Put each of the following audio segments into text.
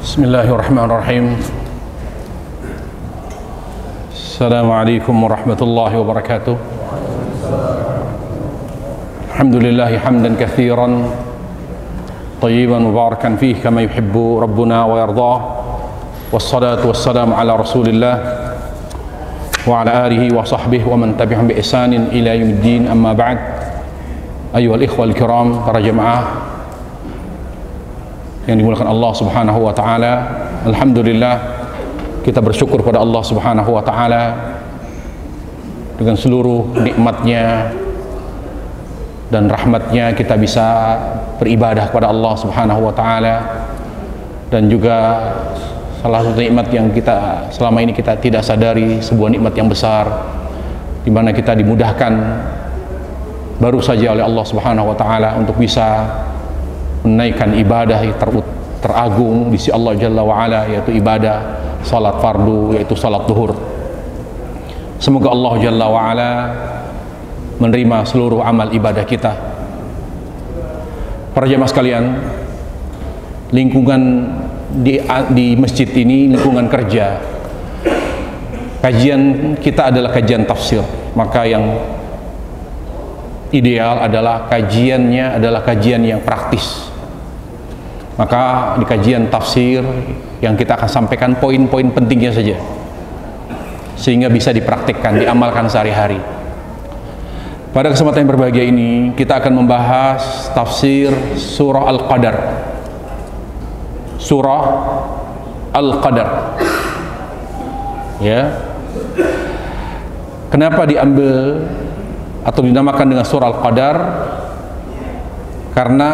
Bismillahirrahmanirrahim. Assalamualaikum warahmatullahi wabarakatuh. Alhamdulillahi hamdan katsiran tayyiban mubarakan fihi kama yuhibbu rabbuna wa yardah. Wassalatu wassalamu ala Rasulillah wa ala alihi wa sahbihi wa man tabi'ahum bi ihsanin ila yaumiddin. Amma ba'd. Ayyuhal ikhwal kiram, para jemaah yang dimulakan Allah Subhanahu wa taala, alhamdulillah kita bersyukur pada Allah Subhanahu wa taala dengan seluruh nikmatnya dan rahmatnya kita bisa beribadah kepada Allah Subhanahu wa taala, dan juga salah satu nikmat yang kita selama ini kita tidak sadari, sebuah nikmat yang besar di mana kita dimudahkan baru saja oleh Allah Subhanahu wa taala untuk bisa menaikkan ibadah yang teragung di sisi Allah Jalla wa Ala, yaitu ibadah salat fardu, yaitu salat zuhur. Semoga Allah Jalla wa Ala menerima seluruh amal ibadah kita. Para jemaah sekalian, lingkungan di masjid ini lingkungan kerja. Kajian kita adalah kajian tafsir, maka yang ideal adalah kajiannya adalah kajian yang praktis. Maka di kajian tafsir yang kita akan sampaikan poin-poin pentingnya saja, sehingga bisa dipraktikkan, diamalkan sehari-hari. Pada kesempatan yang berbahagia ini kita akan membahas tafsir surah Al-Qadar. Surah Al-Qadar. Ya. Kenapa diambil atau dinamakan dengan surah Al-Qadar? Karena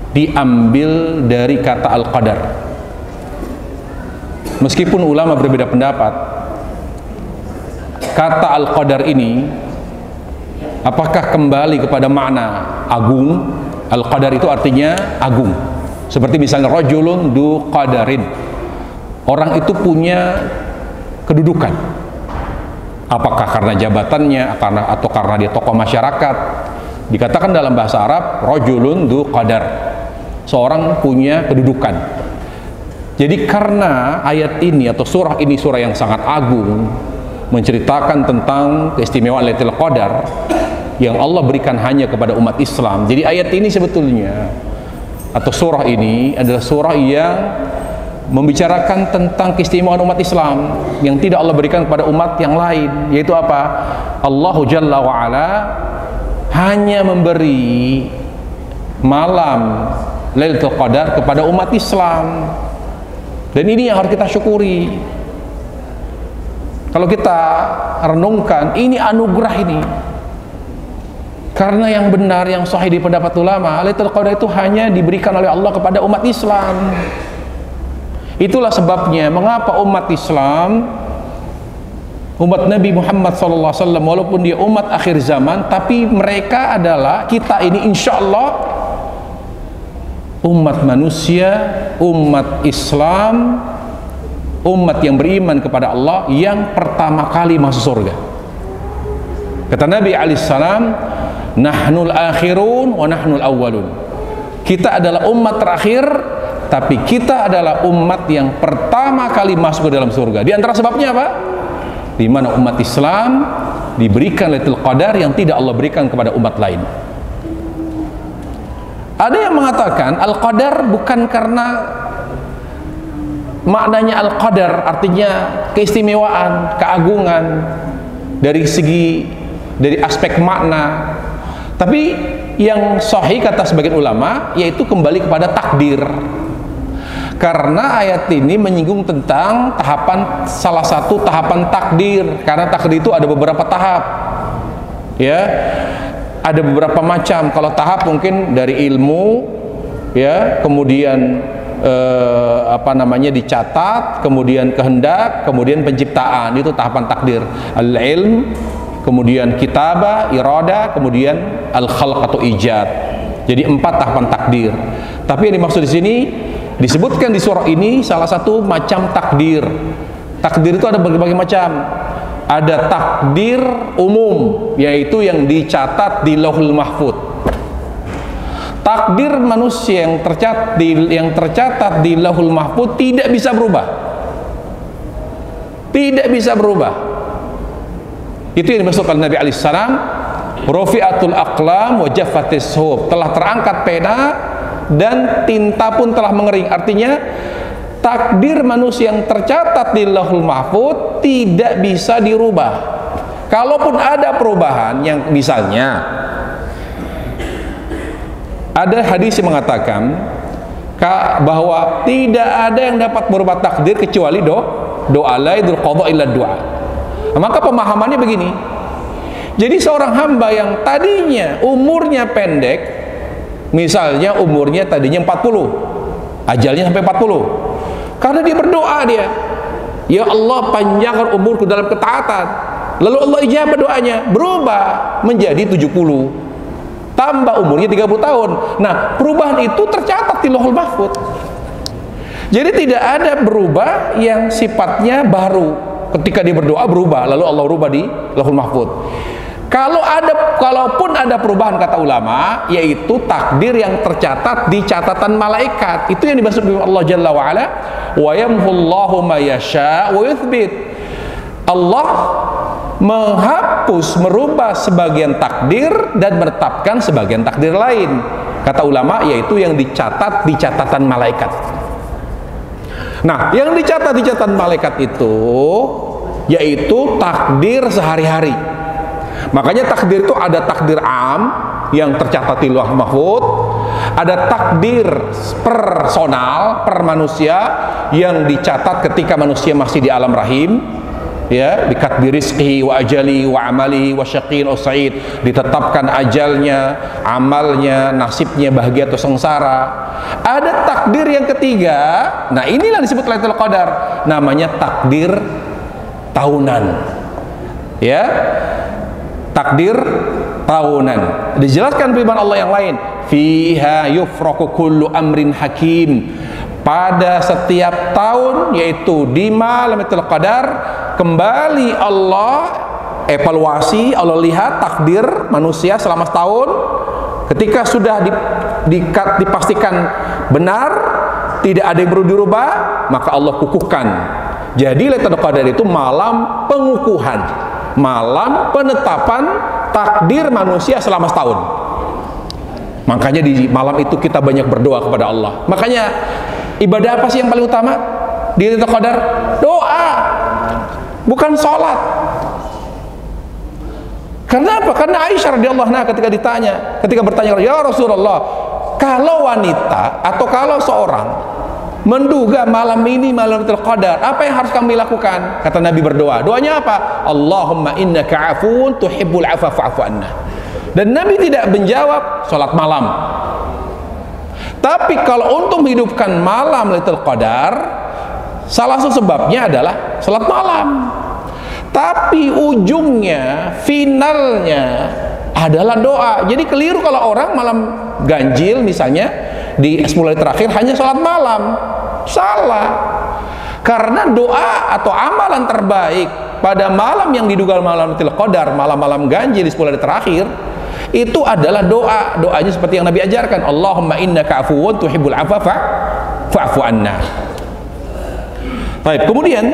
diambil dari kata Al-Qadar. Meskipun ulama berbeda pendapat, kata Al-Qadar ini apakah kembali kepada makna agung? Al-Qadar itu artinya agung. Seperti misalnya rajulun du qadarin, orang itu punya kedudukan. Apakah karena jabatannya, atau karena dia tokoh masyarakat? Dikatakan dalam bahasa Arab rajulun du qadar, seorang punya kedudukan. Jadi karena ayat ini atau surah ini surah yang sangat agung, menceritakan tentang keistimewaan Lailatul Qadar yang Allah berikan hanya kepada umat Islam. Jadi ayat ini sebetulnya atau surah ini adalah surah yang membicarakan tentang keistimewaan umat Islam yang tidak Allah berikan kepada umat yang lain, yaitu apa? Allah Jalla wa Ala hanya memberi malam Lailatul Qadar kepada umat Islam, dan ini yang harus kita syukuri. Kalau kita renungkan, ini anugerah ini. Karena yang benar, yang sahih di pendapat ulama, Lailatul Qadar itu hanya diberikan oleh Allah kepada umat Islam. Itulah sebabnya mengapa umat Islam, umat Nabi Muhammad SAW, walaupun dia umat akhir zaman, tapi mereka adalah, kita ini insya Allah umat manusia, umat Islam, umat yang beriman kepada Allah yang pertama kali masuk surga. Kata Nabi alaihissalam, nahnul akhirun wa nahnul awwalun. Kita adalah umat terakhir, tapi kita adalah umat yang pertama kali masuk ke dalam surga. Di antara sebabnya apa? Di mana umat Islam diberikan Lailatul Qadar yang tidak Allah berikan kepada umat lain. Ada yang mengatakan Al-Qadar bukan karena maknanya Al-Qadar artinya keistimewaan, keagungan dari aspek makna, tapi yang sahih kata sebagian ulama yaitu kembali kepada takdir. Karena ayat ini menyinggung tentang salah satu tahapan takdir. Karena takdir itu ada beberapa tahap, ya, ada beberapa macam. Kalau tahap mungkin dari ilmu, ya, kemudian dicatat, kemudian kehendak, kemudian penciptaan, itu tahapan takdir. Al-ilm, kemudian kitabah, irada, kemudian al-khalq atau ijad. Jadi 4 tahapan takdir. Tapi yang dimaksud di sini disebutkan di surah ini salah satu macam takdir. Takdir itu ada berbagai macam. Ada takdir umum, yaitu yang dicatat di Lauhul Mahfuz. takdir manusia yang tercatat di Lauhul Mahfuz tidak bisa berubah. Tidak bisa berubah. Itu yang dimaksudkan Nabi alaihissalam, Rafi'atul aqlam wa jaffatis suhuf, telah terangkat pena dan tinta pun telah mengering. Artinya takdir manusia yang tercatat di Lauhul Mahfuz tidak bisa dirubah. Kalaupun ada perubahan, yang misalnya ada hadis yang mengatakan bahwa tidak ada yang dapat berubah takdir kecuali doa, la yadul qadha illa doa. Maka pemahamannya begini. Jadi seorang hamba yang tadinya umurnya pendek, misalnya umurnya tadinya 40, ajalnya sampai 40, karena dia berdoa, ya Allah panjangkan umurku dalam ketaatan, lalu Allah ijabah doanya, berubah menjadi 70, tambah umurnya 30 tahun. Nah, perubahan itu tercatat di Lauhul Mahfuz. Jadi tidak ada berubah yang sifatnya baru. Ketika dia berdoa berubah, lalu Allah rubah di Lauhul Mahfuz. Kalaupun ada perubahan, kata ulama, yaitu takdir yang tercatat di catatan malaikat. Itu yang dimaksud oleh Allah Jalla wa Ala, wa yamhullahu ma yasha wa yuthbit. Allah menghapus, merubah sebagian takdir dan menetapkan sebagian takdir lain. Kata ulama, yaitu yang dicatat di catatan malaikat. Nah, yang dicatat di catatan malaikat itu yaitu takdir sehari-hari. Makanya takdir itu ada takdir am yang tercatat di Lauhul Mahfuz, ada takdir personal per manusia yang dicatat ketika manusia masih di alam rahim, ya, bikatbi rizqihi wa ajali wa amalihi wa syaqin wa sa'id, ditetapkan ajalnya, amalnya, nasibnya bahagia atau sengsara. Ada takdir yang ketiga, nah inilah disebut Lailatul Qadar, namanya takdir tahunan, ya, takdir tahunan. Dijelaskan firman Allah yang lain, fiha yufraqu kullu amrin hakim, pada setiap tahun, yaitu di malam Lailatul Qadar, kembali Allah evaluasi, Allah lihat takdir manusia selama setahun. Ketika sudah dipastikan benar, tidak ada yang perlu dirubah, maka Allah kukuhkan. Jadi Lailatul Qadar itu malam pengukuhan, malam penetapan takdir manusia selama setahun. Makanya di malam itu kita banyak berdoa kepada Allah. Makanya ibadah apa sih yang paling utama di Lailatul Qadar? Doa, bukan sholat. Kenapa? Karena Aisyah radhiyallahu anha ketika bertanya, ya Rasulullah, kalau wanita atau kalau seorang menduga malam ini malam Lailatul Qadar, apa yang harus kami lakukan? Kata Nabi berdoa. Doanya apa? Allahumma innaka afuun tuhibbul afwa fa'fu anna. Dan Nabi tidak menjawab sholat malam. Tapi kalau untuk menghidupkan malam Lailatul Qadar, salah satu sebabnya adalah sholat malam. Tapi ujungnya, finalnya adalah doa. Jadi keliru kalau orang malam ganjil misalnya di 10 hari terakhir hanya sholat malam. Salah. Karena doa atau amalan terbaik pada malam yang diduga malam Lailatul Qadar, malam-malam ganjil di 10 hari terakhir, itu adalah doa. Doanya seperti yang Nabi ajarkan, Allahumma innaka afuwun tuhibbul afwa fa'fu anna. Baik, kemudian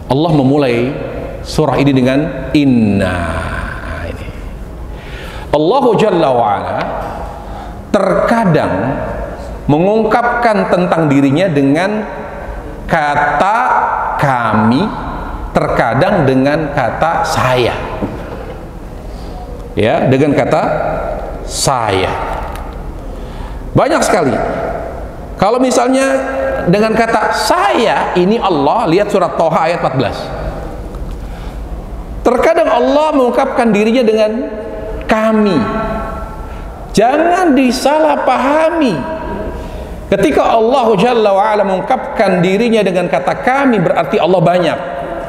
Allah memulai surah ini dengan inna. Ini Allah Jalla wa'ala terkadang mengungkapkan tentang dirinya dengan kata kami, terkadang dengan kata saya, ya, dengan kata saya. Banyak sekali. Kalau misalnya dengan kata saya, ini Allah, lihat surat Thaha ayat 14. Terkadang Allah mengungkapkan dirinya dengan kami. Jangan disalahpahami. Ketika Allah Jalla wa'ala mengungkapkan dirinya dengan kata kami, berarti Allah banyak.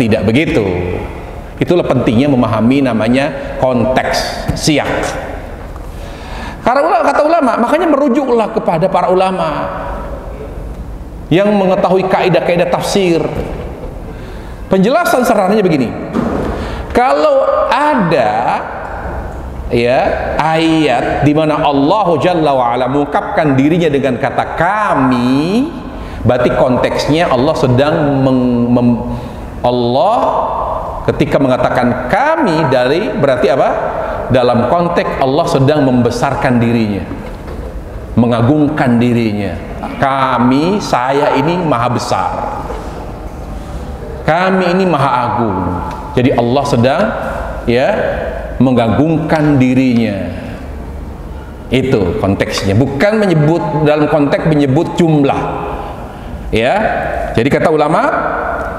Tidak begitu. Itulah pentingnya memahami namanya konteks, siyak. Karena kata ulama, makanya merujuklah kepada para ulama yang mengetahui kaidah-kaidah tafsir. Penjelasan sederhananya begini. Kalau ada ya, ayat di mana Allah Jalla wa Ala mengungkapkan dirinya dengan kata kami, berarti konteksnya Allah sedang Allah ketika mengatakan kami dari berarti apa? Dalam konteks Allah sedang membesarkan dirinya, mengagungkan dirinya. Kami, saya ini maha besar, kami ini maha agung. Jadi Allah sedang ya mengagungkan dirinya. Itu konteksnya, bukan menyebut dalam konteks menyebut jumlah. Ya. Jadi kata ulama,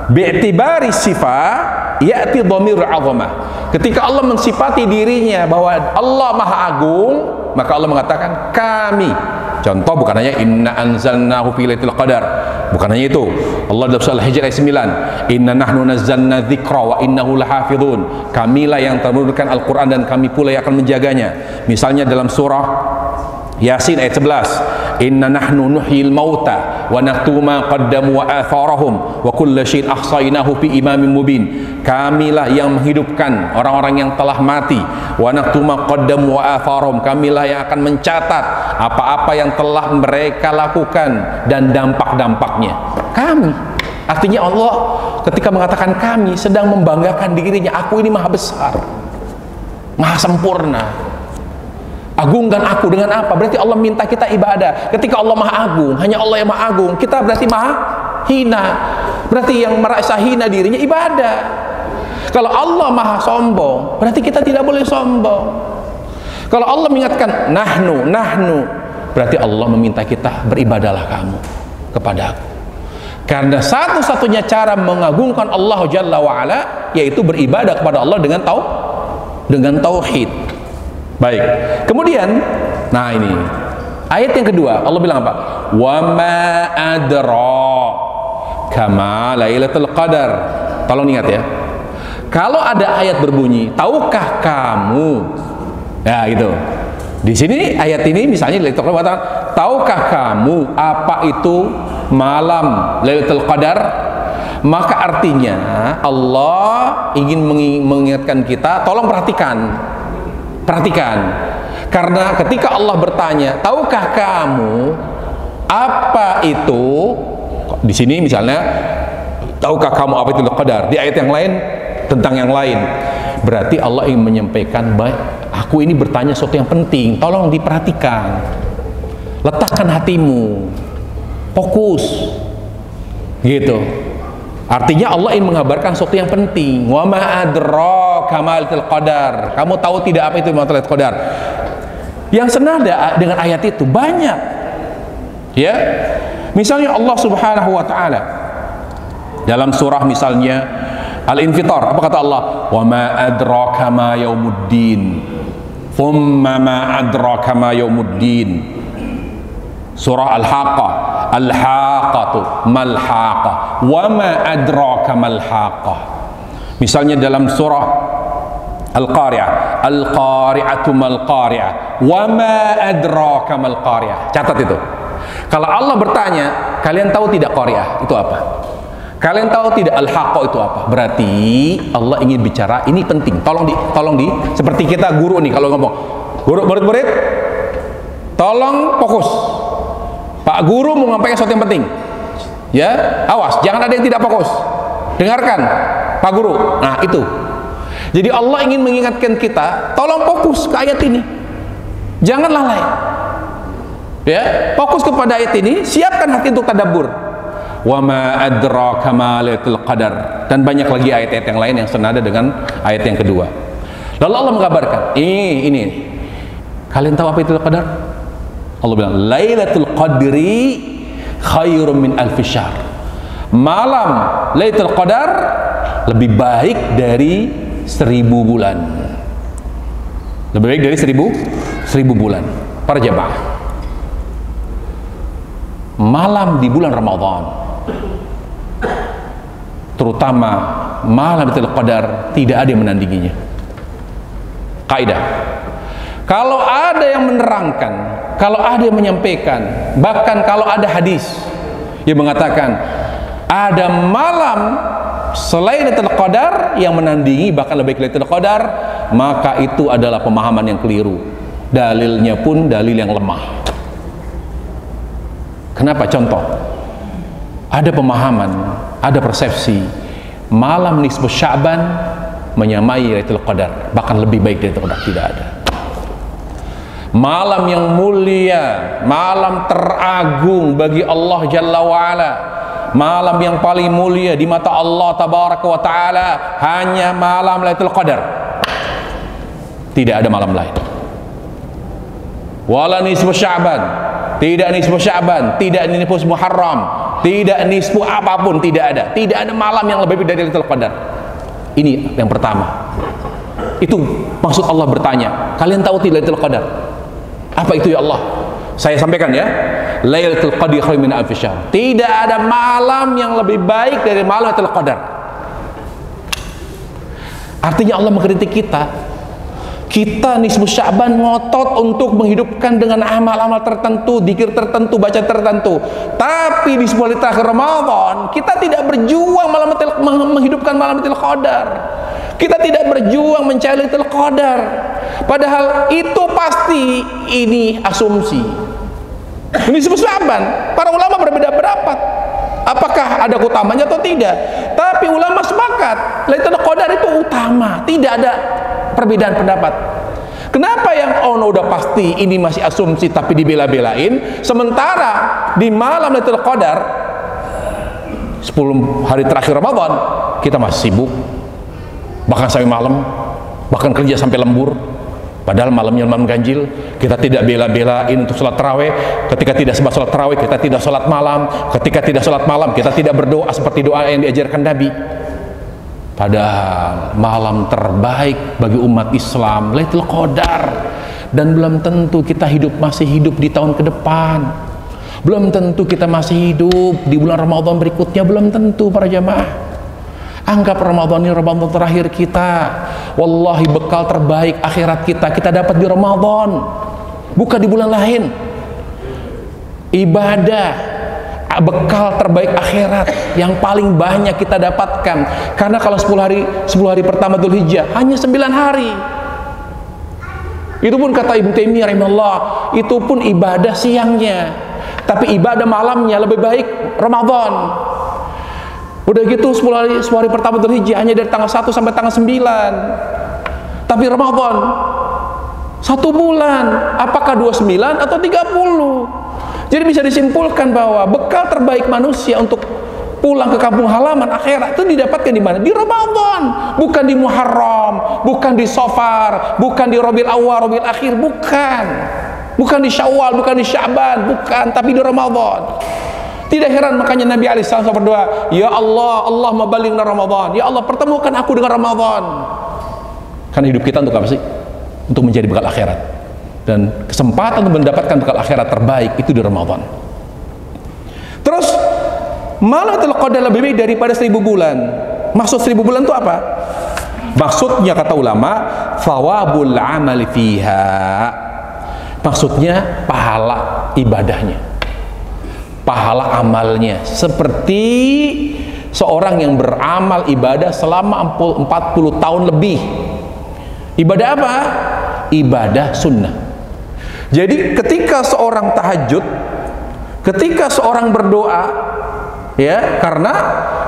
bi'tibari sifat ya'ti dhamirul 'azamah. Ketika Allah mensifati dirinya bahwa Allah maha agung, maka Allah mengatakan kami. Contoh bukan hanya inna anzalnahu fi lailatul qadar, bukan hanya itu. Allah dalam surah Al-Hijr ayat 9, inna nahnu nazzalna dzikra wa innahu lahafizun. Kamilah yang menurunkan Al-Qur'an dan kami pula yang akan menjaganya. Misalnya dalam surah Yasin ayat 11, inna nahnu nuhyil mauta wa naktubu ma qaddamu wa atharahum wa kulla syai'in ahsaynahu fi imamin mubin. Kamilah yang menghidupkan orang-orang yang telah mati, wa naktubu ma qaddamu wa atharahum. Kamilah yang akan mencatat apa-apa yang telah mereka lakukan dan dampak-dampaknya. Kami, artinya Allah ketika mengatakan kami sedang membanggakan dirinya, aku ini maha besar, maha sempurna. Agungkan aku dengan apa? Berarti Allah minta kita ibadah. Ketika Allah maha agung, hanya Allah yang maha agung, kita berarti maha hina. Berarti yang merasa hina dirinya ibadah. Kalau Allah maha sombong, berarti kita tidak boleh sombong. Kalau Allah mengingatkan nahnu, berarti Allah meminta kita beribadahlah kamu kepada aku. Karena satu-satunya cara mengagungkan Allah Jalla wa'ala yaitu beribadah kepada Allah dengan tauhid. Baik, kemudian, nah ini ayat yang kedua, Allah bilang apa? Wa ma adraka ma lailatul qadar. Tolong ingat ya. Kalau ada ayat berbunyi, tahukah kamu? Ya itu. Di sini ayat ini misalnya lailatul qadar, tahukah kamu apa itu malam lailatul qadar? Maka artinya Allah ingin mengingatkan kita, tolong perhatikan, karena ketika Allah bertanya, tahukah kamu apa itu? Di sini misalnya, tahukah kamu apa itu qadar? Di ayat yang lain tentang yang lain. Berarti Allah ingin menyampaikan, baik, aku ini bertanya sesuatu yang penting, tolong diperhatikan. Letakkan hatimu, fokus, gitu. Artinya Allah ingin mengabarkan sesuatu yang penting. Wa ma adraka ma lailatul qadar. Kamu tahu tidak apa itu lailatul qadar? Yang senada dengan ayat itu banyak. Ya. Misalnya Allah Subhanahu wa taala dalam surah misalnya Al-Infitar, apa kata Allah? Wa ma adraka ma yaumuddin. Thumma ma adraka ma yaumuddin. Surah Al-Haqqah, Al-Haqqatu mal-Haqqah, wa ma adraka mal-Haqqah. Misalnya dalam surah Al-Qari'ah, Al-Qari'atu mal-Qari'ah, wa ma adraka mal-Qari'ah. Catat itu. Kalau Allah bertanya, kalian tahu tidak Qari'ah itu apa? Kalian tahu tidak Al-Haqqah itu apa? Berarti Allah ingin bicara, ini penting. Tolong di seperti kita guru nih kalau ngomong. Guru, murid-murid, tolong fokus. Pak guru mau menyampaikan sesuatu yang penting, ya, awas, jangan ada yang tidak fokus. Dengarkan, Pak guru. Nah itu. Jadi Allah ingin mengingatkan kita, tolong fokus ke ayat ini, jangan lalai. Ya, fokus kepada ayat ini, siapkan hati untuk tadabbur. Wa ma adraka ma lailatul qadar, dan banyak lagi ayat-ayat yang lain yang senada dengan ayat yang kedua. Lalu Allah mengabarkan, ini. Kalian tahu apa itu qadar? Allah bilang Lailatul Qadri khairum min alfi syahr. Malam Lailatul Qadar lebih baik dari 1000 bulan. Lebih baik dari 1000 bulan. Para jemaah, malam di bulan Ramadan, terutama malam Lailatul Qadar, tidak ada yang menandinginya. Kaidah, kalau ada yang menerangkan, kalau ada yang menyampaikan, bahkan kalau ada hadis yang mengatakan ada malam selain Lailatul Qadar yang menandingi, bahkan lebih baik Lailatul Qadar, maka itu adalah pemahaman yang keliru. Dalilnya pun dalil yang lemah. Kenapa? Contoh, ada pemahaman, ada persepsi malam nisfu Sya'ban menyamai Lailatul Qadar, bahkan lebih baik dari Lailatul Qadar. Tidak ada. Malam yang mulia, malam teragung bagi Allah Jalla wa'ala, malam yang paling mulia di mata Allah Tabaraka wa Ta'ala, hanya malam Lailatul Qadar. Tidak ada malam lain. Wala nisfu Sya'ban, tidak nisfu Sya'ban, tidak nisfu Muharram, tidak nisfu apapun, tidak ada. Tidak ada malam yang lebih dari Lailatul Qadar. Ini yang pertama. Itu maksud Allah bertanya, kalian tahu tidak Lailatul Qadar? Apa itu ya Allah? Saya sampaikan ya. Lailatul Qadri khairun min alfi syahr. Tidak ada malam yang lebih baik dari malam Lailatul Qadar. Artinya Allah mengkritik kita. Kita nisfu Sya'ban ngotot untuk menghidupkan dengan amal-amal tertentu, zikir tertentu, baca tertentu. Tapi di 10 hari terakhir Ramadan, kita tidak berjuang menghidupkan malam Lailatul Qadar. Kita tidak berjuang mencari Lailatul Qadar. Padahal itu pasti ini asumsi. Ini nisfu Sya'ban. Para ulama berbeda pendapat. Apakah ada utamanya atau tidak? Tapi ulama sepakat Lailatul Qadar itu utama. Tidak ada perbedaan pendapat. Kenapa yang udah pasti ini masih asumsi tapi dibela-belain, sementara di malam Lailatul Qadar 10 hari terakhir Ramadan kita masih sibuk, bahkan sampai malam, bahkan kerja sampai lembur, padahal malamnya malam ganjil. Kita tidak bela-belain untuk sholat tarawih. Ketika tidak sempat sholat tarawih, kita tidak sholat malam. Ketika tidak sholat malam, kita tidak berdoa seperti doa yang diajarkan Nabi. Padahal malam terbaik bagi umat Islam Lailatul Qadar, dan belum tentu kita masih hidup di tahun ke depan. Belum tentu kita masih hidup di bulan Ramadan berikutnya, belum tentu para jamaah. Anggap Ramadan ini Ramadan terakhir kita. Wallahi bekal terbaik akhirat kita dapat di Ramadan, bukan di bulan lain. Ibadah, bekal terbaik akhirat yang paling banyak kita dapatkan. Karena kalau 10 hari pertama Dzulhijjah hanya 9 hari. Itu pun kata Ibnu Taimiyah rahimahullah, itu pun ibadah siangnya. Tapi ibadah malamnya lebih baik Ramadan. Udah gitu 10 hari pertama Dzulhijjah hanya dari tanggal 1 sampai tanggal 9. Tapi Ramadan 1 bulan, apakah 29 atau 30? Jadi bisa disimpulkan bahwa bekal terbaik manusia untuk pulang ke kampung halaman akhirat itu didapatkan di mana? Di Ramadan, bukan di Muharram, bukan di Safar, bukan di Rabiul Awwal, Rabiul Akhir, bukan. Bukan di Syawal, bukan di Sya'ban, bukan, tapi di Ramadan. Tidak heran makanya Nabi alaihi salam berdoa, "Ya Allah, Allahumma ballighna Ramadan." Ya Allah, pertemukan aku dengan Ramadan. Karena hidup kita untuk apa sih? Untuk menjadi bekal akhirat. Dan kesempatan untuk mendapatkan bekal akhirat terbaik itu di Ramadan. Terus malam Lailatul Qadar lebih baik daripada 1000 bulan. Maksud 1000 bulan itu apa? Maksudnya kata ulama, thawabul amali fiha. Maksudnya pahala ibadahnya, pahala amalnya, seperti seorang yang beramal ibadah selama 40 tahun lebih. Ibadah apa? Ibadah sunnah. Jadi ketika seorang tahajud, ketika seorang berdoa, ya, karena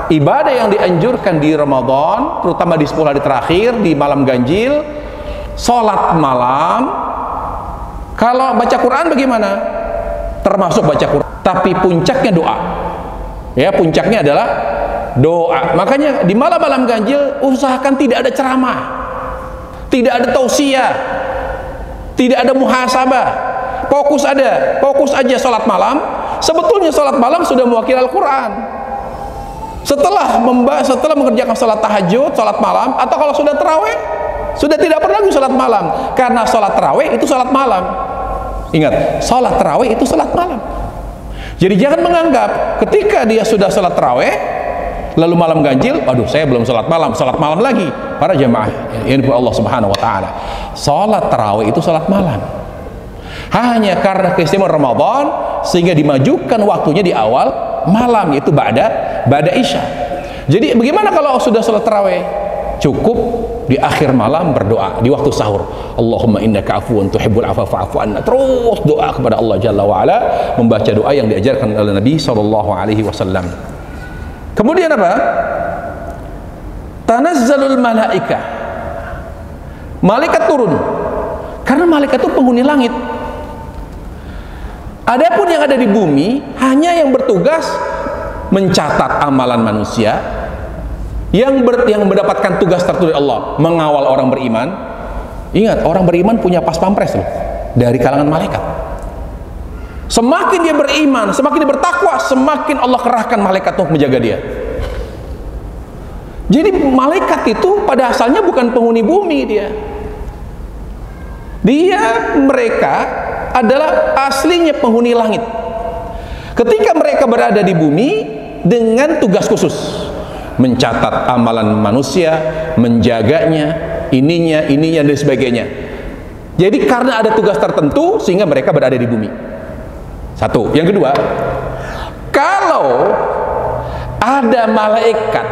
ibadah yang dianjurkan di Ramadan, terutama di 10 hari terakhir, di malam ganjil, sholat malam. Kalau baca Quran bagaimana? Termasuk baca Quran, tapi puncaknya doa. Ya, puncaknya adalah doa. Makanya di malam-malam ganjil usahakan tidak ada ceramah, tidak ada tausiah, tidak ada muhasabah. Fokus aja sholat malam. Sebetulnya sholat malam sudah mewakili Al-Quran. Setelah mengerjakan sholat tahajud, sholat malam, atau kalau sudah tarawih, sudah tidak perlu lagi sholat malam, karena sholat tarawih itu sholat malam. Ingat, sholat tarawih itu sholat malam. Jadi jangan menganggap ketika dia sudah sholat tarawih lalu malam ganjil, aduh saya belum sholat malam lagi. Para jamaah yang dimuliakan Allah Subhanahu Wa Taala, sholat tarawih itu sholat malam. Hanya karena keistimewaan Ramadan sehingga dimajukan waktunya di awal malam, yaitu ba'da isya. Jadi bagaimana kalau sudah sholat tarawih? Cukup di akhir malam berdoa di waktu sahur, Allahumma innaka afuwun tuhibbul afwa fa'fu anna. Terus doa kepada Allah Jalla wa Ala, membaca doa yang diajarkan oleh Nabi sallallahu alaihi wasallam. Kemudian apa? Tanazzalul malaikah. Malaikat turun. Karena malaikat itu penghuni langit. Adapun yang ada di bumi hanya yang bertugas mencatat amalan manusia, yang mendapatkan tugas tertentu dari Allah, mengawal orang beriman. Ingat, orang beriman punya pas pampres loh, dari kalangan malaikat. Semakin dia beriman, semakin dia bertakwa, semakin Allah kerahkan malaikat untuk menjaga dia. Jadi malaikat itu pada asalnya bukan penghuni bumi dia. Mereka adalah aslinya penghuni langit. Ketika mereka berada di bumi dengan tugas khusus, mencatat amalan manusia, menjaganya, ininya dan sebagainya. Jadi karena ada tugas tertentu sehingga mereka berada di bumi. Satu. Yang kedua, kalau ada malaikat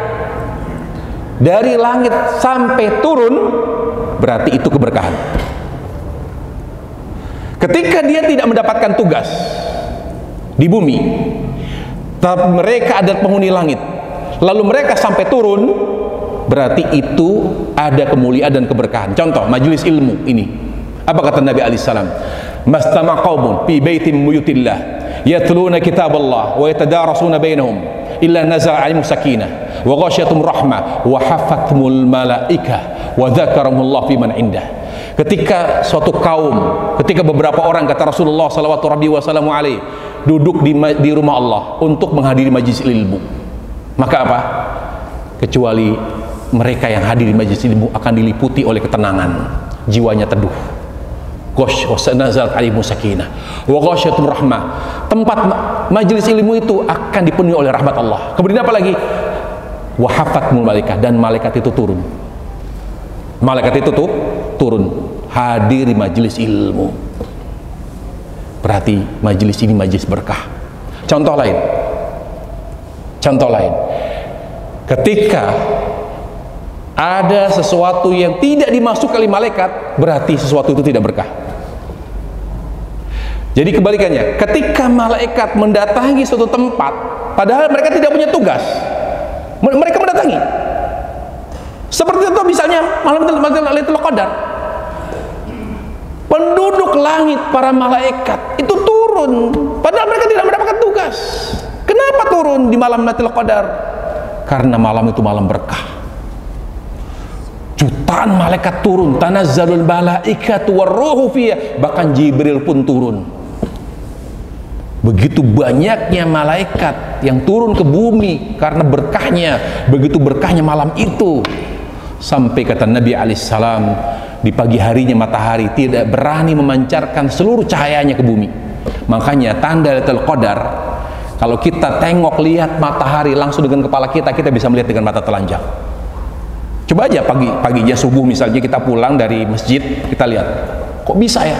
dari langit sampai turun, berarti itu keberkahan. Ketika dia tidak mendapatkan tugas di bumi, tapi mereka adalah penghuni langit, lalu mereka sampai turun, berarti itu ada kemuliaan dan keberkahan. Contoh, majelis ilmu ini. Apa kata Nabi alaihi salam? Mastama qaumun fi baitin buyutillah yatluna kitaballah wa yatadarasuna bainahum illa nazala 'alaihim sakinah wa ghasyiatum rahmah wa hafathumul malaikah wa dzakarahumullah fi man indah. Ketika suatu kaum, ketika beberapa orang, kata Rasulullah SAW, duduk di rumah Allah untuk menghadiri majlis ilmu, maka apa? Kecuali mereka yang hadir di majlis ilmu akan diliputi oleh ketenangan, jiwanya teduh. Tempat majlis ilmu itu akan dipenuhi oleh rahmat Allah. Kemudian apa lagi? Wahafatmul malaikah, dan malaikat itu turun. Malaikat itu turun hadir di majelis ilmu. Berarti majelis ini majelis berkah. Contoh lain, ketika ada sesuatu yang tidak dimasuk oleh malaikat, berarti sesuatu itu tidak berkah. Jadi kebalikannya, ketika malaikat mendatangi suatu tempat padahal mereka tidak punya tugas, mereka mendatangi. Seperti itu misalnya malam Lailatul Qadar, penduduk langit, para malaikat itu turun padahal mereka tidak mendapatkan tugas. Kenapa turun di malam Lailatul Qadar? Karena malam itu malam berkah. Jutaan malaikat turun, tanazzalul malaikatu warruhu fiyha, bahkan Jibril pun turun. Begitu banyaknya malaikat yang turun ke bumi karena berkahnya, begitu berkahnya malam itu, sampai kata Nabi alaihissalam, di pagi harinya matahari tidak berani memancarkan seluruh cahayanya ke bumi. Makanya tanda Lailatul Qadar, kalau kita tengok lihat matahari langsung dengan kepala kita, kita bisa melihat dengan mata telanjang. Coba aja paginya subuh misalnya kita pulang dari masjid, kita lihat, kok bisa ya?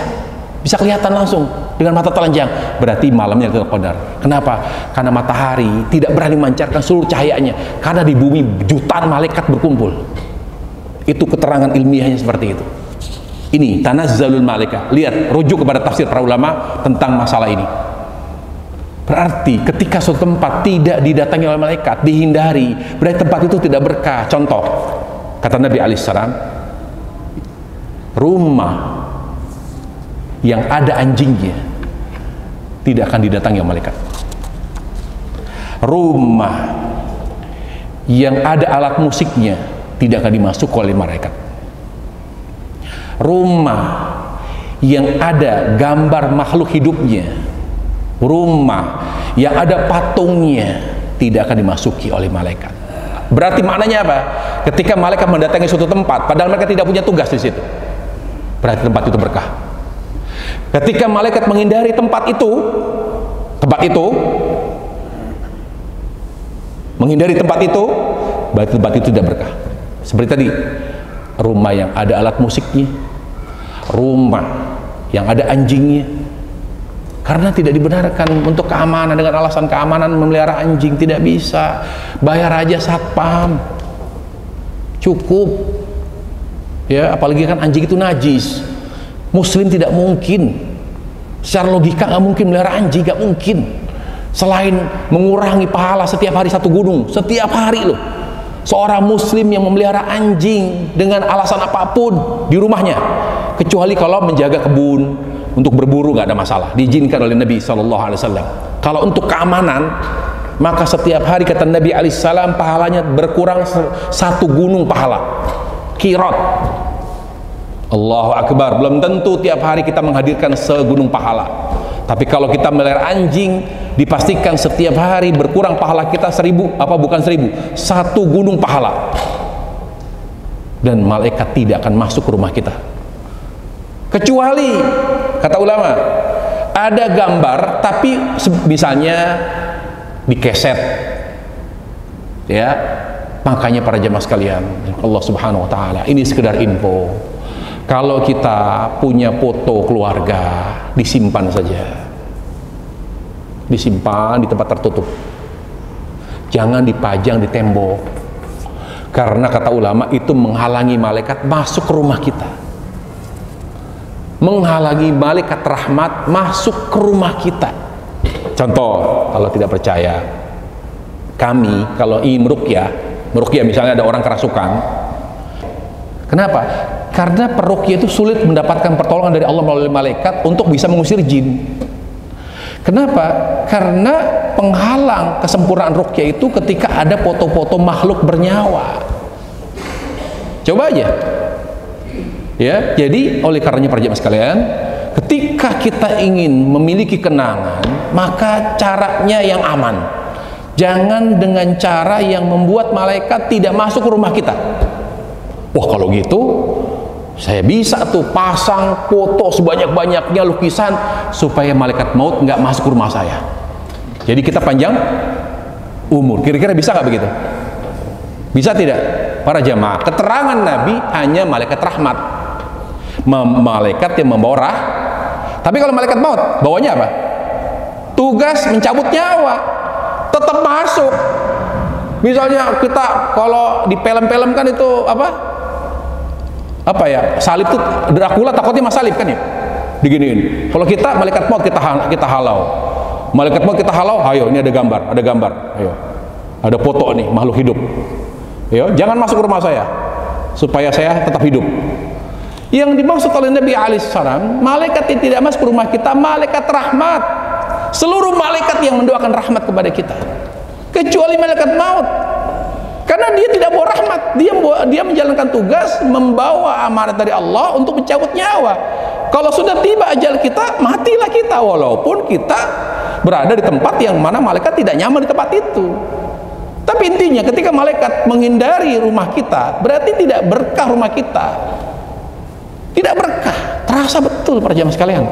Bisa kelihatan langsung dengan mata telanjang. Berarti malamnya Lailatul Qadar. Kenapa? Karena matahari tidak berani memancarkan seluruh cahayanya, karena di bumi jutaan malaikat berkumpul. Itu keterangan ilmiahnya seperti itu. Ini tanazzalul malaikah. Lihat, rujuk kepada tafsir para ulama tentang masalah ini. Berarti ketika suatu tempat tidak didatangi oleh malaikat, dihindari, berarti tempat itu tidak berkah. Contoh, kata Nabi alaihissalam, rumah yang ada anjingnya tidak akan didatangi oleh malaikat. Rumah yang ada alat musiknya tidak akan dimasuk oleh malaikat. Rumah yang ada gambar makhluk hidupnya, rumah yang ada patungnya, tidak akan dimasuki oleh malaikat. Berarti maknanya apa? Ketika malaikat mendatangi suatu tempat padahal mereka tidak punya tugas di situ, berarti tempat itu berkah. Ketika malaikat menghindari tempat itu menghindari tempat itu, berarti tempat itu tidak berkah. Seperti tadi, rumah yang ada alat musiknya, rumah yang ada anjingnya, karena tidak dibenarkan untuk keamanan, dengan alasan keamanan memelihara anjing tidak bisa. Bayar aja satpam, cukup. Ya, apalagi kan anjing itu najis. Muslim tidak mungkin, secara logika nggak mungkin melihara anjing, nggak mungkin. Selain mengurangi pahala setiap hari 1 gunung, setiap hari loh. Seorang muslim yang memelihara anjing dengan alasan apapun di rumahnya, kecuali kalau menjaga kebun untuk berburu, nggak ada masalah, diizinkan oleh Nabi SAW. Kalau untuk keamanan, maka setiap hari kata Nabi SAW pahalanya berkurang 1 gunung pahala. Qirot. Allahu Akbar. Belum tentu tiap hari kita menghadirkan segunung pahala. Tapi kalau kita melihara anjing, dipastikan setiap hari berkurang pahala kita 1000, apa bukan 1000, 1 gunung pahala. Dan malaikat tidak akan masuk ke rumah kita. Kecuali, kata ulama, ada gambar tapi misalnya dikeset. Ya, makanya para jemaah sekalian, Allah Subhanahu wa taala, ini sekedar info. Kalau kita punya foto keluarga, disimpan saja. Disimpan di tempat tertutup. Jangan dipajang di tembok. Karena kata ulama itu menghalangi malaikat masuk ke rumah kita. Menghalangi malaikat rahmat masuk ke rumah kita. Contoh, kalau tidak percaya, kami kalau ingin meruqyah misalnya ada orang kerasukan. Kenapa? Karena peruqyah itu sulit mendapatkan pertolongan dari Allah melalui malaikat untuk bisa mengusir jin. Kenapa? Karena penghalang kesempurnaan ruqyah itu ketika ada foto-foto makhluk bernyawa. Coba aja. Ya, jadi oleh karenanya para jemaah sekalian, ketika kita ingin memiliki kenangan, maka caranya yang aman. Jangan dengan cara yang membuat malaikat tidak masuk ke rumah kita. Wah, kalau gitu saya bisa tuh pasang foto sebanyak-banyaknya, lukisan, supaya malaikat maut nggak masuk ke rumah saya. Jadi kita panjang umur. Kira-kira bisa nggak begitu? Bisa tidak? Para jamaah, keterangan Nabi hanya malaikat rahmat, malaikat yang membawa Tapi kalau malaikat maut, bawanya apa? Tugas mencabut nyawa, tetap masuk. Misalnya kita kalau di film-film kan itu apa ya, salib tuh Dracula takutnya mas salib kan ya, diginiin. Kalau kita malaikat maut kita halau, malaikat maut kita halau. Ayo, ini ada gambar, ayo, ada foto nih makhluk hidup. Ayo, jangan masuk ke rumah saya supaya saya tetap hidup. Yang dimaksud oleh Nabi alaihissalam, malaikat yang tidak masuk ke rumah kita, malaikat rahmat. Seluruh malaikat yang mendoakan rahmat kepada kita, kecuali malaikat maut. Karena dia tidak bawa rahmat, dia menjalankan tugas membawa amanat dari Allah untuk mencabut nyawa. Kalau sudah tiba ajal kita, matilah kita, walaupun kita berada di tempat yang mana malaikat tidak nyaman di tempat itu. Tapi intinya ketika malaikat menghindari rumah kita, berarti tidak berkah rumah kita. Tidak berkah, terasa betul para jamaah sekalian.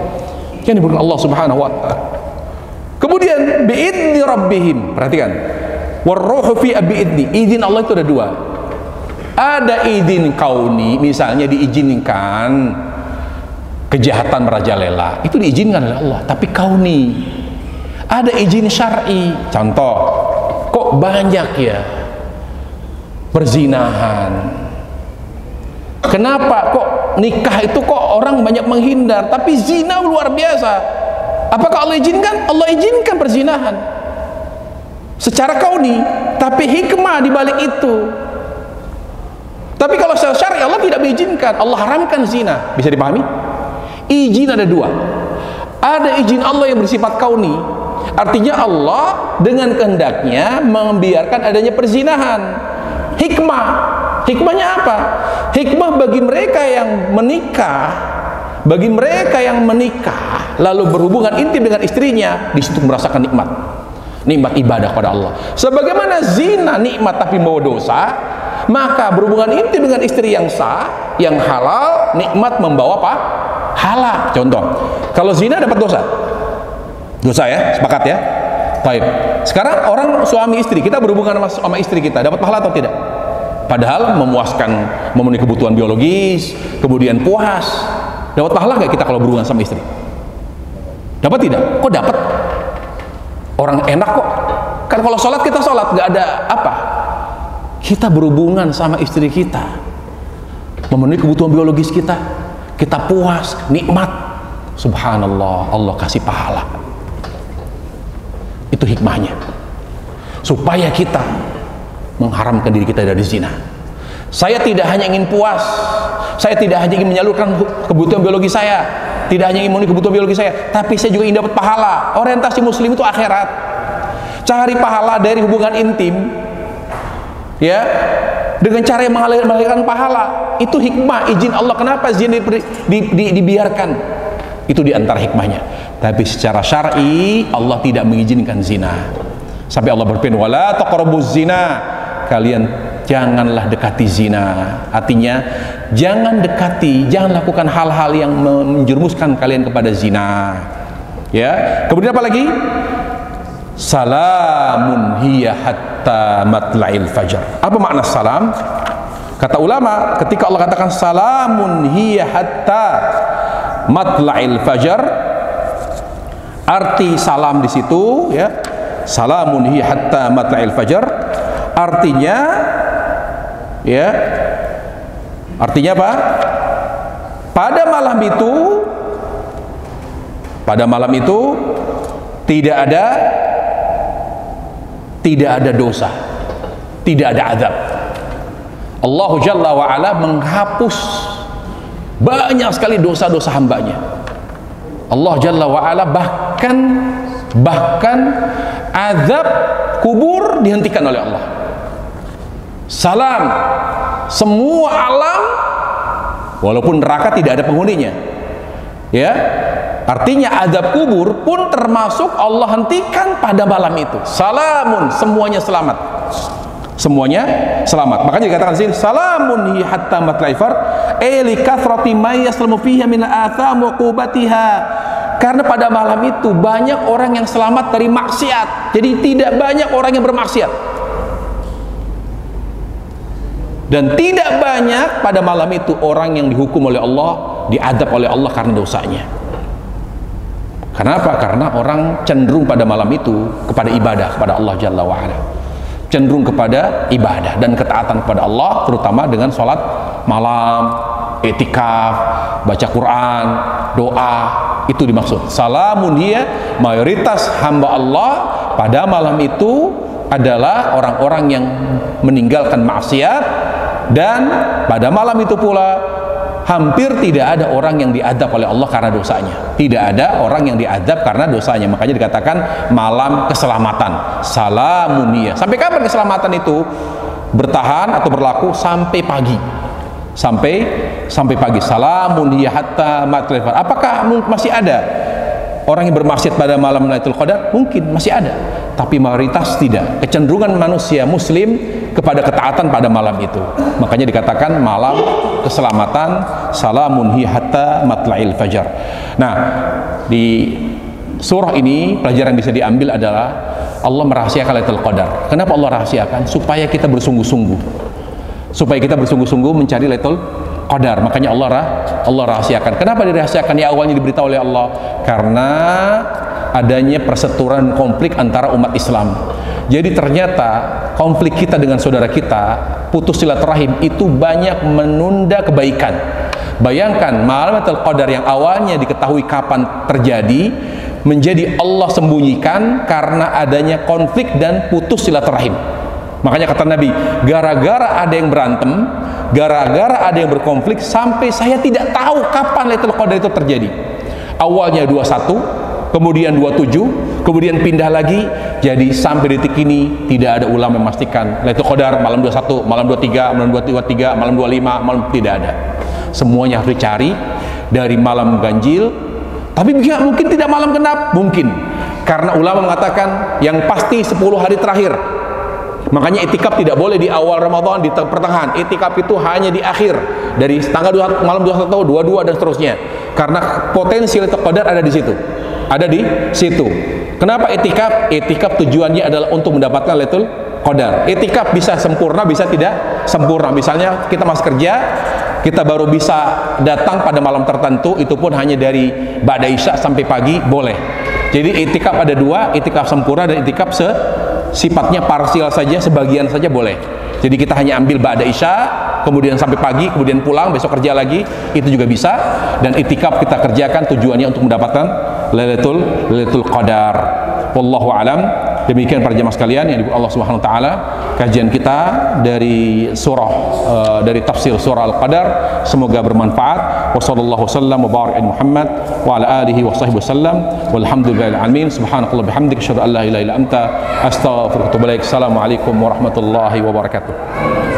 Yang diberikan Allah Subhanahu wa taala. Kemudian bi'idni rabbihim, perhatikan. Warruhu fi bi'idni, izin Allah itu ada 2. Ada izin kauni, misalnya diizinkan kejahatan merajalela, itu diizinkan oleh Allah, tapi kauni. Ada izin syar'i. Contoh, kok banyak ya perzinahan? Kenapa kok nikah itu kok orang banyak menghindar, tapi zina luar biasa? Apakah Allah izinkan? Allah izinkan perzinahan secara kauni, tapi hikmah di balik itu. Tapi kalau secara syar'i Allah tidak mengizinkan, Allah haramkan zina. Bisa dipahami? Izin ada 2. Ada izin Allah yang bersifat kauni, artinya Allah dengan kehendaknya membiarkan adanya perzinahan. Hikmahnya apa? Hikmah bagi mereka yang menikah, lalu berhubungan intim dengan istrinya, di situ merasakan nikmat ibadah pada Allah. Sebagaimana zina nikmat tapi membawa dosa, maka berhubungan intim dengan istri yang sah, yang halal, nikmat membawa apa? Halal. Contoh, kalau zina dapat dosa ya, sepakat ya. Baik. Sekarang orang suami istri, kita berhubungan sama istri kita, dapat pahala atau tidak? Padahal memuaskan, memenuhi kebutuhan biologis, kemudian puas. Dapat pahala nggak kita kalau berhubungan sama istri? Dapat tidak? Kok dapat? Orang enak kok. Kan kalau sholat kita sholat, nggak ada apa. Kita berhubungan sama istri kita, memenuhi kebutuhan biologis kita, kita puas, nikmat, subhanallah, Allah kasih pahala. Itu hikmahnya, supaya kita mengharamkan diri kita dari zina. Saya tidak hanya ingin puas, saya tidak hanya ingin menyalurkan kebutuhan biologi saya, tidak hanya ingin memenuhi kebutuhan biologi saya, tapi saya juga ingin dapat pahala. Orientasi muslim itu akhirat, cari pahala dari hubungan intim, ya, dengan cara yang mengalirkan pahala. Itu hikmah izin Allah. Kenapa zina dibiarkan? Itu diantara hikmahnya. Tapi secara syar'i Allah tidak mengizinkan zina. Sampai Allah berfirman, wala taqrabuz zina, kalian janganlah dekati zina. Artinya jangan dekati, jangan lakukan hal-hal yang menjerumuskan kalian kepada zina. Ya. Kemudian apa lagi? Salamun hiya hatta matla'il fajar. Apa makna salam? Kata ulama, ketika Allah katakan salamun hiya hatta matla'il fajar, arti salam di situ, ya, salamun hiya hatta matla'il fajar, artinya, ya, artinya apa? Pada malam itu tidak ada dosa, tidak ada azab. Allah Jalla wa Ala menghapus banyak sekali dosa-dosa hambanya. Allah Jalla wa Ala bahkan azab kubur dihentikan oleh Allah. Salam, semua alam, walaupun neraka tidak ada penghuninya, ya, artinya azab kubur pun termasuk Allah hentikan pada malam itu. Salamun, semuanya selamat, semuanya selamat. Makanya dikatakan sini salamun hi hatta matla'il fajr, li kathrati may yaslamu fiha min al-atham wa qubatiha. Karena pada malam itu banyak orang yang selamat dari maksiat. Jadi tidak banyak orang yang bermaksiat. Dan tidak banyak pada malam itu orang yang dihukum oleh Allah, diadab oleh Allah karena dosanya. Kenapa? Karena orang cenderung pada malam itu kepada ibadah kepada Allah Jalla wa'ala, cenderung kepada ibadah dan ketaatan kepada Allah, terutama dengan sholat malam, i'tikaf, baca Quran, doa. Itu dimaksud salamun hiya. Mayoritas hamba Allah pada malam itu adalah orang-orang yang meninggalkan maksiat, dan pada malam itu pula hampir tidak ada orang yang diadab oleh Allah karena dosanya. Tidak ada orang yang diadab karena dosanya. Makanya dikatakan malam keselamatan, salamun hiya. Sampai kapan keselamatan itu bertahan atau berlaku? Sampai pagi. Sampai pagi. Salamun hiya hatta matla'il fajr. Apakah masih ada orang yang bermaksiat pada malam Lailatul Qadar? Mungkin masih ada, tapi mayoritas tidak. Kecenderungan manusia muslim kepada ketaatan pada malam itu. Makanya dikatakan malam keselamatan, salamun hiya hatta matla'il fajar. Nah, di surah ini pelajaran yang bisa diambil adalah Allah merahasiakan Lailatul Qadar. Kenapa Allah rahasiakan? Supaya kita bersungguh-sungguh. Supaya kita bersungguh-sungguh mencari Lailatul Qadar. Makanya Allah rahasiakan. Kenapa dirahasiakan? Ya, awalnya diberitahu oleh Allah karena adanya perseteruan konflik antara umat Islam. Jadi ternyata konflik kita dengan saudara kita, putus silaturahim, itu banyak menunda kebaikan. Bayangkan malam Lailatul Qadar yang awalnya diketahui kapan terjadi, menjadi Allah sembunyikan karena adanya konflik dan putus silaturahim. Makanya kata Nabi, gara-gara ada yang berantem, gara-gara ada yang berkonflik, sampai saya tidak tahu kapan Lailatul Qadar itu terjadi. Awalnya 21, kemudian 27, kemudian pindah lagi. Jadi sampai detik ini tidak ada ulama yang memastikan Lailatul Qadar malam 21, malam 23, malam 23, malam 25, malam, tidak ada. Semuanya harus dicari dari malam ganjil. Tapi mungkin tidak malam genap, mungkin. Karena ulama mengatakan yang pasti 10 hari terakhir. Makanya itikaf tidak boleh di awal Ramadan, di pertengahan. Itikaf itu hanya di akhir, dari tanggal 2, malam 21, 22 dan seterusnya. Karena potensi Lailatul Qadar ada di situ. Ada di situ. Kenapa itikaf? Itikaf tujuannya adalah untuk mendapatkan Lailatul Qadar. Itikaf bisa sempurna, bisa tidak sempurna. Misalnya kita masih kerja, kita baru bisa datang pada malam tertentu, itu pun hanya dari ba'da isya sampai pagi, boleh. Jadi itikaf ada dua, itikaf sempurna dan itikaf sifatnya parsial saja, sebagian saja boleh. Jadi kita hanya ambil ba'da isya, kemudian sampai pagi, kemudian pulang, besok kerja lagi, itu juga bisa. Dan itikaf kita kerjakan tujuannya untuk mendapatkan Lailatul Qadar. Wallahu alam. Demikian para jemaah sekalian yang dimuliakan Allah Subhanahu wa taala, kajian kita dari dari tafsir surah Al-Qadar, semoga bermanfaat. Wassallallahu wasallam wa barik ala Muhammad wa ala alihi wa sahbihi wasallam. Walhamdulillahil alamin. Subhanakallah bihamdika asyhadu an la ilaha illa anta astaghfiruka wa atubu ilaik. Assalamualaikum warahmatullahi wabarakatuh.